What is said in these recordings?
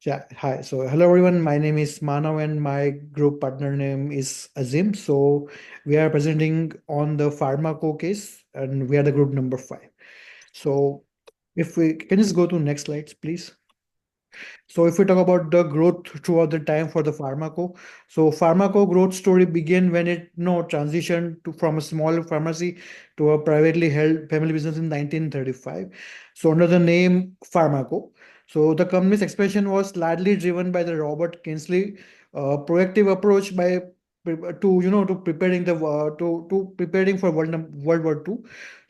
Yeah, hi. So, hello everyone. My name is Manav and my group partner name is Azim. So, we are presenting on the PharmaCo case and we are the group number 5. So, if we can just go to next slides, please. So if we talk about the growth throughout the time for the Pharmaco, so Pharmaco growth story began when it transitioned from a small pharmacy to a privately held family business in 1935. So under the name Pharmaco, so the company's expansion was largely driven by the Robert Kinsley proactive approach by to preparing the to preparing for World War II,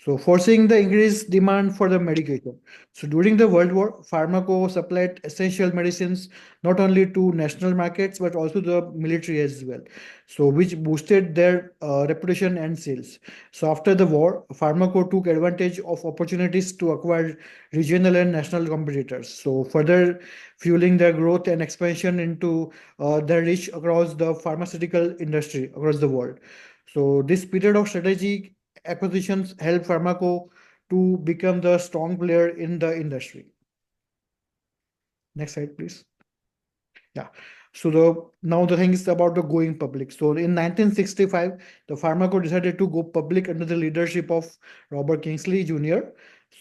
so forcing the increased demand for the medication. So during the World War, Pharmaco supplied essential medicines not only to national markets but also the military as well. So which boosted their reputation and sales. So after the war, Pharmaco took advantage of opportunities to acquire regional and national competitors. So further fueling their growth and expansion into their reach across the pharmaceutical industry across the world. So this period of strategic acquisitions helped Pharmaco to become the strong player in the industry. Next slide, please. Yeah. So the thing is about the going public. So in 1965, the Pharmaco decided to go public under the leadership of Robert Kingsley Jr.,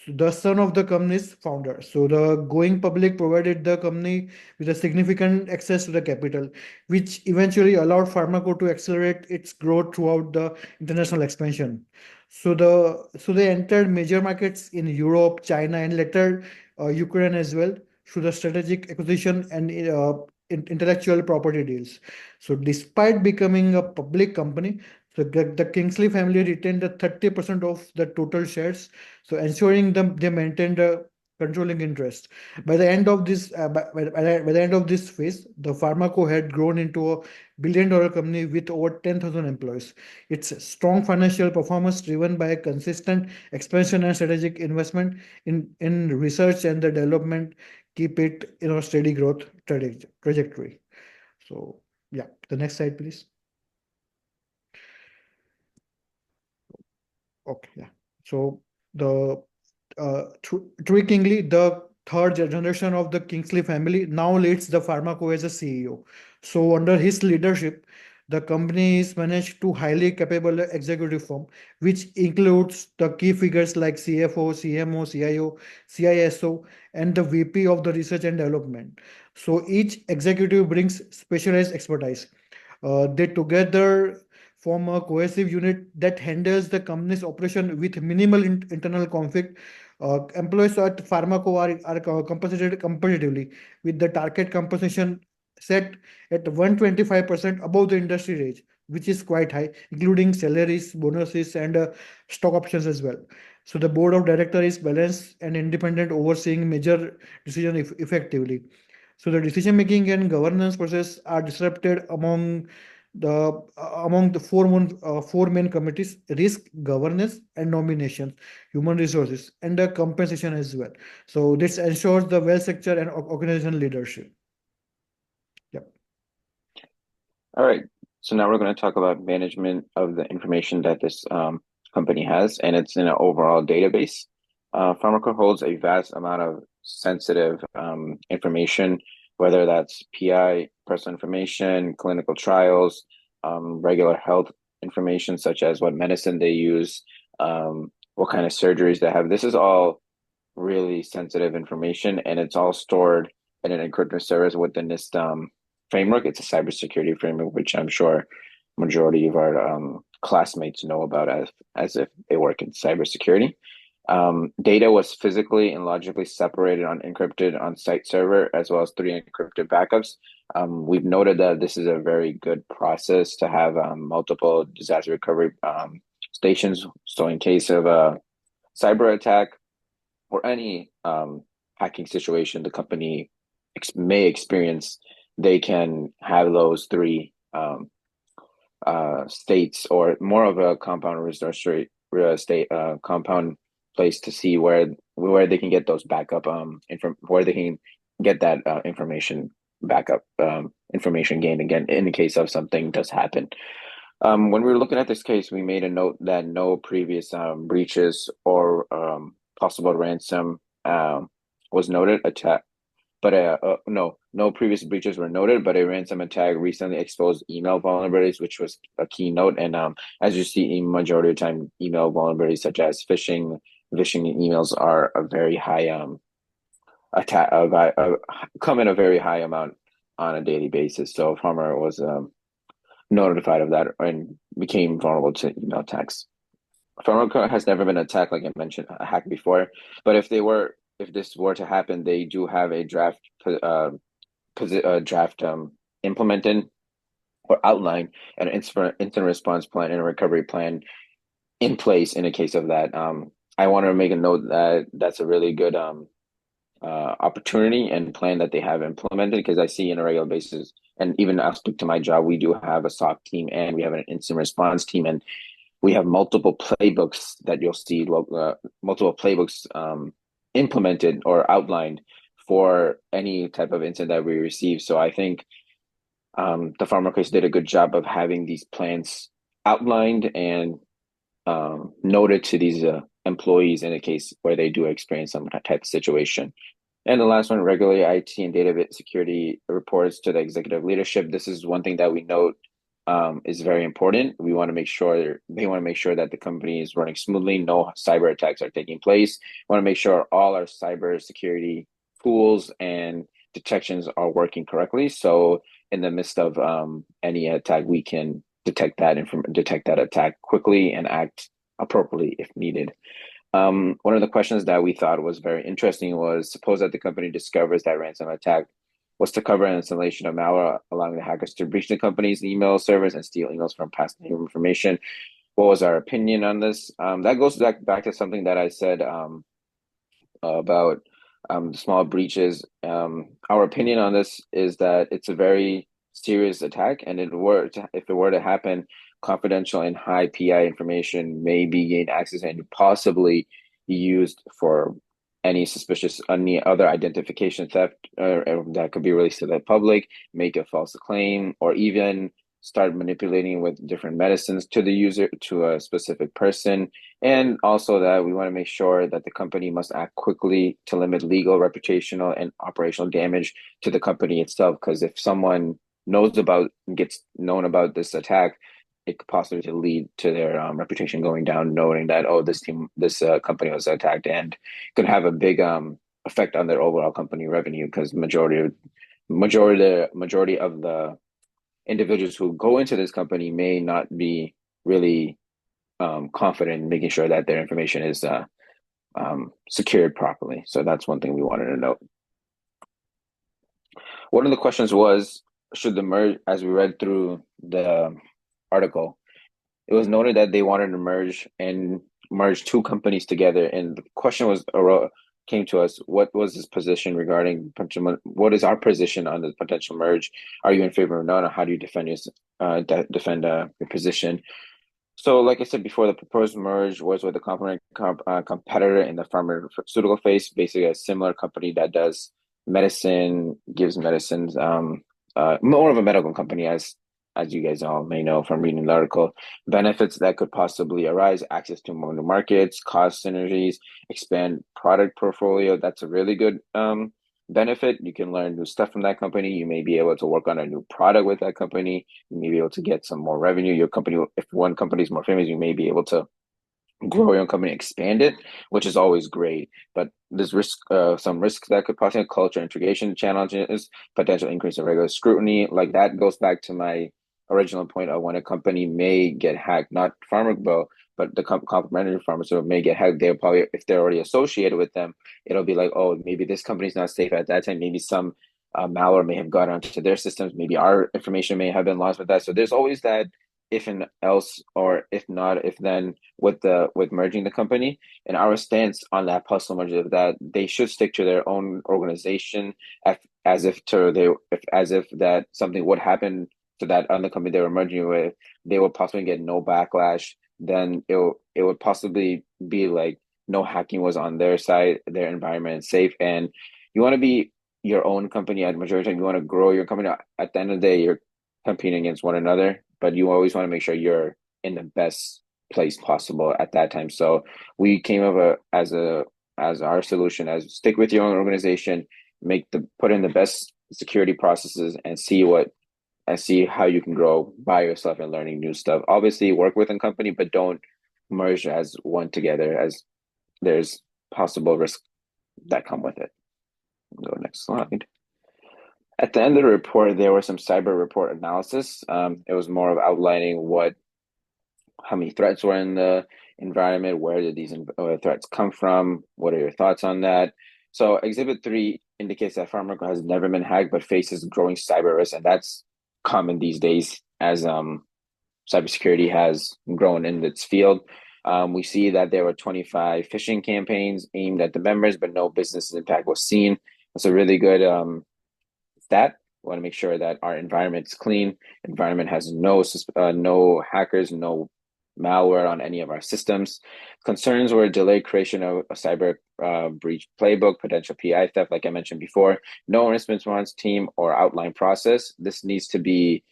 the son of the company's founder. So the going public provided the company with a significant access to the capital, which eventually allowed Pharmaco to accelerate its growth throughout the international expansion. So they entered major markets in Europe, China, and later Ukraine as well through the strategic acquisition and intellectual property deals. So, despite becoming a public company, the Kingsley family retained the 30% of the total shares, so ensuring them they maintained a controlling interest. By the end of this, by the end of this phase, the Pharmaco had grown into a billion-dollar company with over 10,000 employees. Its strong financial performance, driven by a consistent expansion and strategic investment in research and the development, keep it in a steady growth trajectory. So yeah, the next slide, please. Okay, yeah. So the tweakingly, the third generation of the Kingsley family now leads the Pharmaco as a CEO. So under his leadership, the company is managed to highly capable executive firm, which includes the key figures like CFO, CMO, CIO, CISO, and the VP of the research and development. So each executive brings specialized expertise. They together form a cohesive unit that handles the company's operation with minimal internal conflict. Employees at Pharmaco are compensated competitively with the target compensation set at 125% above the industry range, which is quite high, including salaries, bonuses, and stock options as well. So the board of directors is balanced and independent, overseeing major decision effectively. So the decision making and governance process are disrupted among the four main committees: risk, governance, and nominations, human resources, and the compensation as well. So this ensures the well structured and organizational leadership. Yep. All right. So now we're going to talk about management of the information that this company has, and it's in an overall database. PharmaCo holds a vast amount of sensitive information, whether that's PI, personal information, clinical trials, regular health information, such as what medicine they use, what kind of surgeries they have. This is all really sensitive information, and it's all stored in an encrypted service within this framework. It's a cybersecurity framework, which I'm sure majority of our classmates know about as if they work in cybersecurity. Data was physically and logically separated on encrypted on-site server, as well as three encrypted backups. We've noted that this is a very good process to have multiple disaster recovery stations. So in case of a cyber attack or any hacking situation the company may experience, they can have those three states, or more of a compound resource real estate compound place, to see where they can get those backup where they can get that information backup information gained again in the case of something does happen. When we were looking at this case, we made a note that no previous breaches or possible ransom was noted. but no previous breaches were noted, but a ransom attack recently exposed email vulnerabilities, which was a key note. And as you see, in majority of the time, email vulnerabilities such as phishing emails are a very high attack come in a very high amount on a daily basis. So Farmer was notified of that and became vulnerable to email attacks. PharmaCo has never been attacked, like I mentioned, hacked before. But if this were to happen, they do have a draft implemented or outlined an instant response plan and a recovery plan in place in a case of that. I want to make a note that that's a really good opportunity and plan that they have implemented because I see on a regular basis, and even I'll speak to my job, we do have a SOC team and we have an instant response team, and we have multiple playbooks that you'll see, multiple playbooks implemented or outlined for any type of incident that we receive. So I think the Pharma Case did a good job of having these plans outlined and noted to these employees in a case where they do experience some type of situation. And the last one, regularly IT and data security reports to the executive leadership. This is one thing that we note is very important. We want to make sure they want to make sure that the company is running smoothly, no cyber attacks are taking place. We want to make sure all our cyber security tools and detections are working correctly. So in the midst of any attack, we can detect that attack quickly and act appropriately if needed. One of the questions that we thought was very interesting was suppose that the company discovers that ransom attack was to cover an installation of malware, allowing the hackers to breach the company's email servers and steal emails from passenger information. What was our opinion on this? That goes back to something that I said about small breaches. Our opinion on this is that it's a very serious attack, and if it were to happen, confidential and high PI information may be gained access and possibly be used for any other identification theft that could be released to the public, make a false claim, or even start manipulating with different medicines to the user to a specific person. And also that we want to make sure that the company must act quickly to limit legal, reputational, and operational damage to the company itself. Because if someone gets known about this attack, it could possibly lead to their reputation going down, knowing that this company was attacked, and could have a big effect on their overall company revenue. Because majority of the individuals who go into this company may not be really confident in making sure that their information is secured properly. So that's one thing we wanted to note. One of the questions was, should the merge, as we read through the article, it was noted that they wanted to merge two companies together. And the question came to us, what was his position regarding potential, what is our position on the potential merge? Are you in favor or not? Or how do you defend your position? So, like I said before, the proposed merge was with a competitor in the pharmaceutical space, basically a similar company that does gives medicines, more of a medical company, as you guys all may know from reading the article. Benefits that could possibly arise: access to more new markets, cost synergies, expand product portfolio. That's a really good benefit. You can learn new stuff from that company. You may be able to work on a new product with that company. You may be able to get some more revenue. Your company, if one company is more famous, you may be able to grow your own company, expand it, which is always great. But there's some risks that could possibly culture integration challenges, potential increase in regular scrutiny. Like that goes back to my original point of when a company may get hacked, not PharmaCo, but the complementary pharmaceutical may get hacked. They'll probably, if they're already associated with them, it'll be like, oh, maybe this company's not safe at that time. Maybe some malware may have got onto their systems. Maybe our information may have been lost with that. So there's always that if and else, or if not, if then with merging the company. And our stance on that possible merger is that they should stick to their own organization, as if that something would happen to that other company they were merging with, they would possibly get no backlash. Then it would possibly be like no hacking was on their side, their environment is safe. And you want to be your own company at majority of the time. You want to grow your company. At the end of the day, you're competing against one another, but you always want to make sure you're in the best place possible at that time. So we came up as our solution as stick with your own organization, put in the best security processes and see how you can grow by yourself and learning new stuff. Obviously, work within company, but don't merge as one together, as there's possible risks that come with it. Go next slide. At the end of the report, there was some cyber report analysis. It was more of outlining how many threats were in the environment, where did these threats come from, what are your thoughts on that? So Exhibit 3 indicates that PharmaCo has never been hacked, but faces growing cyber risk, and that's common these days as cybersecurity has grown in its field. We see that there were 25 phishing campaigns aimed at the members, but no business impact was seen. That's a really good stat. We want to make sure that our environment is clean. Environment has no hackers, no malware on any of our systems. Concerns were delayed creation of a cyber breach playbook, potential PI theft, like I mentioned before, no incident response team or outline process. This needs to be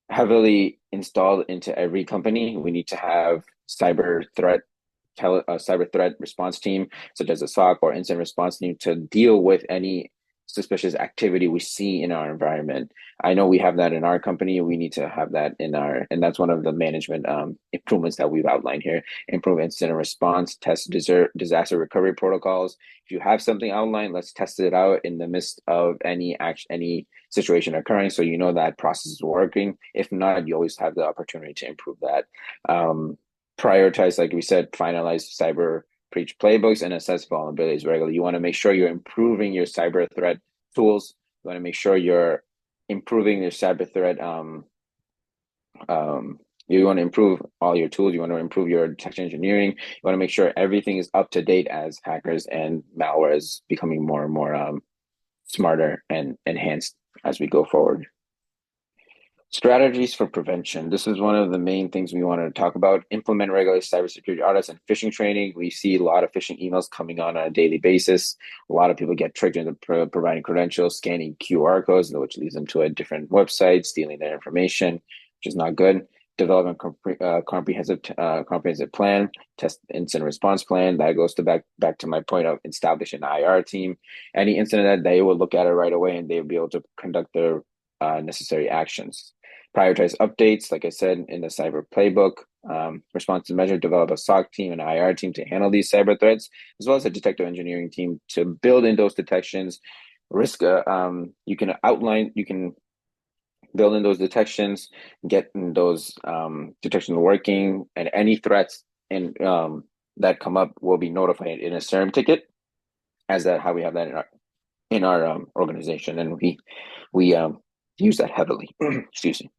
heavily installed into every company. We need to have cyber threat response team, such as a SOC or incident response team, to deal with any suspicious activity we see in our environment. I know we have that in our company. We need to have that and that's one of the management improvements that we've outlined here. Improve incident response, test disaster recovery protocols. If you have something outlined, let's test it out in the midst of any situation occurring, so you know that process is working. If not, you always have the opportunity to improve that. Prioritize, like we said, finalize cyber breach playbooks and assess vulnerabilities regularly. You want to make sure you're improving your cyber threat tools. You want to make sure you're improving your cyber threat. You want to improve all your tools. You want to improve your detection engineering. You want to make sure everything is up to date as hackers and malware is becoming more and more smarter and enhanced as we go forward. Strategies for prevention. This is one of the main things we wanted to talk about. Implement regular cybersecurity audits and phishing training. We see a lot of phishing emails coming on a daily basis. A lot of people get tricked into providing credentials, scanning QR codes, which leads them to a different website, stealing their information, which is not good. Develop a comprehensive plan, test incident response plan. That goes back to my point of establishing an IR team. Any incident that they will look at it right away and they'll be able to conduct their necessary actions. Prioritize updates, like I said, in the cyber playbook. Responsive measure, develop a SOC team and IR team to handle these cyber threats, as well as a detective engineering team to build in those detections. You can build in those detections, get those detections working, and any threats that come up will be notified in a CERM ticket, as that how we have that in our organization, and we use that heavily. Excuse me.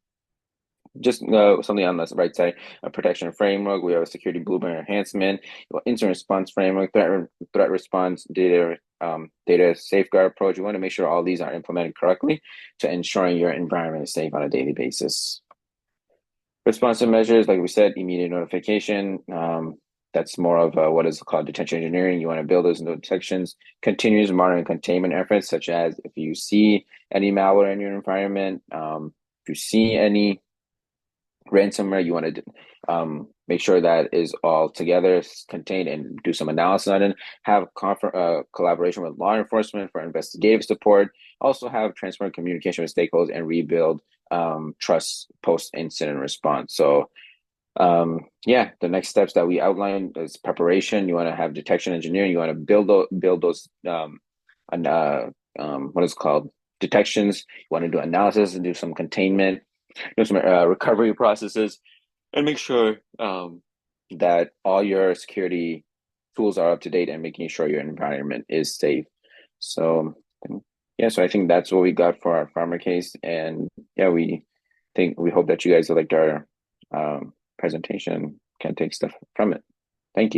Just something on the right side, a protection framework. We have a security blueprint enhancement, incident response framework, threat response, data safeguard approach. You want to make sure all these are implemented correctly to ensuring your environment is safe on a daily basis. Responsive measures, like we said, immediate notification. That's more of what is called detection engineering. You want to build those detections. Continuous monitoring containment efforts, such as if you see any malware in your environment, if you see any ransomware, you want to make sure that is all together, contained, and do some analysis on it. Have collaboration with law enforcement for investigative support. Also have transparent communication with stakeholders and rebuild trust post-incident response. So the next steps that we outlined is preparation. You want to have detection engineering. You want to build those what is called detections. You want to do analysis and do some containment, do some recovery processes, and make sure that all your security tools are up to date and making sure your environment is safe. So so I think that's what we got for our farmer case, and we hope that you guys liked our presentation, can take stuff from it.